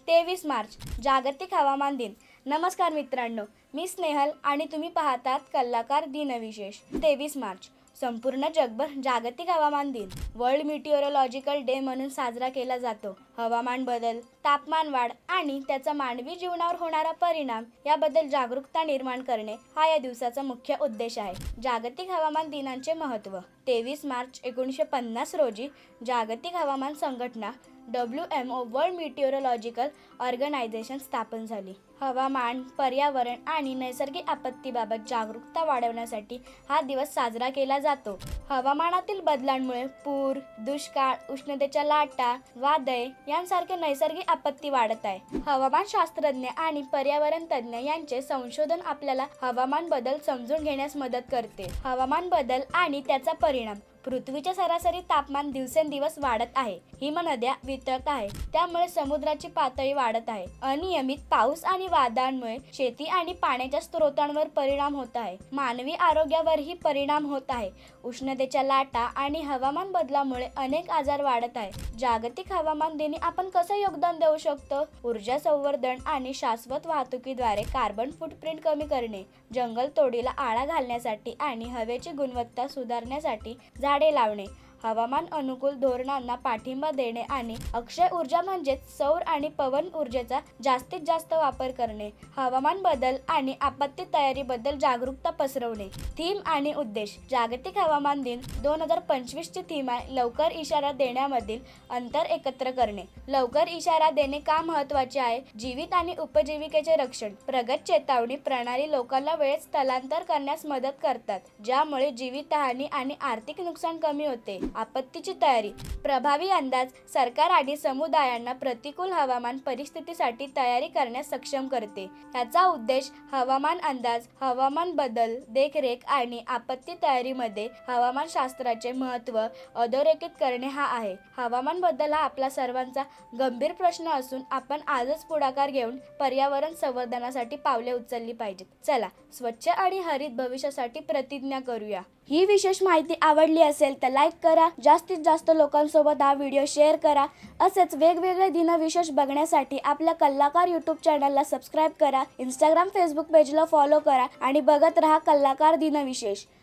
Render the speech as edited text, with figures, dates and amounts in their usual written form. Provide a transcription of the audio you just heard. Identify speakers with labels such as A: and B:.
A: 23 मार्च जागतिक हवामान दिन। नमस्कार मित्रांनो, मी स्नेहल आणि तुम्ही पाहतात कलाकार दिनविशेष। 23 मार्च संपूर्ण जगभर जागतिक हवामान दिन वर्ल्ड मीटिओरोलॉजिकल डे म्हणून साजरा केला जातो। हवामान बदल, तापमान वाढ आणि त्याचा मानवी जीवनावर होणारा परिणाम याबद्दल जागरूकता निर्माण करणे हा या दिवसाचा मुख्य उद्देश आहे। जागतिक हवामान दिनाचे महत्त्व 23 मार्च 1950 रोजी जागतिक हवामान संघटना WMO वर्ल्ड मीटिओरोलॉजिकल ऑर्गनायझेशन स्थापन झाली। हवामान, पर्यावरण आणि नैसर्गिक आपत्तीबाबत जागरूकता वाढवण्यासाठी हा दिवस साजरा केला जातो। हवामानातील बदलांमुळे पूर, दुष्काळ, उष्णतेच्या लाटा, वादळे यांसारखे नैसर्गिक आपत्ती वाढत आहे। हवामानशास्त्रज्ञ आणि पर्यावरण तज्ञ यांचे संशोधन आपल्याला हवामान बदल समजून घेण्यास मदत करते। हवामान बदल आणि त्याचा परिणाम पृथ्वीचे सरासरी तापमान दिवसेंदिवस वाढत आहे। हिमनद्या वितळत आहे, त्यामुळे समुद्राची पातळी वाढत आहे। अनियमित पाऊस आणि वादळांमुळे शेती आणि पाण्याच्या स्रोतांवर परिणाम होत आहे। मानवी आरोग्यावरही परिणाम होत आहे। उष्णतेच्या लाटा आणि हवामान बदलामुळे अनेक आजार वाढत आहेत। जागतिक हवामान दिनी आपण कसं योगदान देऊ शकतो? ऊर्जा संवर्धन आणि शाश्वत वाहतुकीद्वारे कार्बन फूटप्रिंट कमी करणे, जंगल तोडीला आळा घालण्यासाठी आणि हवेची गुणवत्ता सुधारण्यासाठी झाडे लावणे, हवामान अनुकूल धोरणांना पाठिंबा देणे आणि अक्षय ऊर्जा म्हणजेच सौर आणि पवन ऊर्जेचा जास्तीत जास्त वापर करणे। हवामान बदल आणि आपत्ती तयारीबद्दल जागरूकता पसरवणे। थीम आणि उद्देश जागतिक हवामान दिन 2025 ची थीम आहे लवकर इशारा देण्यामधील अंतर एकत्र करणे। लवकर इशारा देणे का महत्त्वाचे आहे? जीवित आणि उपजीविकेचे रक्षण। प्रगत चेतावणी प्रणाली लोकांना वेळेत स्थलांतर करण्यास मदत करतात, ज्यामुळे जीवितहानी आणि आर्थिक नुकसान कमी होते। आपत्तीची तयारी प्रभावी अंदाज सरकार आणि समुदायांना प्रतिकूल हवामान परिस्थितीसाठी तयारी करण्यास सक्षम करते। याचा उद्देश हवामान अंदाज, हवामान बदल देखरेख आणि आपत्ती तयारीमध्ये हवामानशास्त्राचे महत्त्व अधोरेखित करणे हा आहे। हवामान बदल हा आपला सर्वांचा गंभीर प्रश्न असून आपण आजच पुढाकार घेऊन पर्यावरण संवर्धनासाठी पावले उचलली पाहिजेत। चला स्वच्छ आणि हरित भविष्यासाठी प्रतिज्ञा करूया। ही विशेष माहिती आवडली असेल तर लाईक करा, जास्तीत जास्त लोकांसोबत हा व्हिडिओ शेअर करा। असेच वेगवेगळे दिनविशेष बघण्यासाठी आपल्या कलाकार YouTube चॅनलला सबस्क्राईब करा, Instagram, Facebook पेजला फॉलो करा आणि बघत रहा कलाकार दिनविशेष।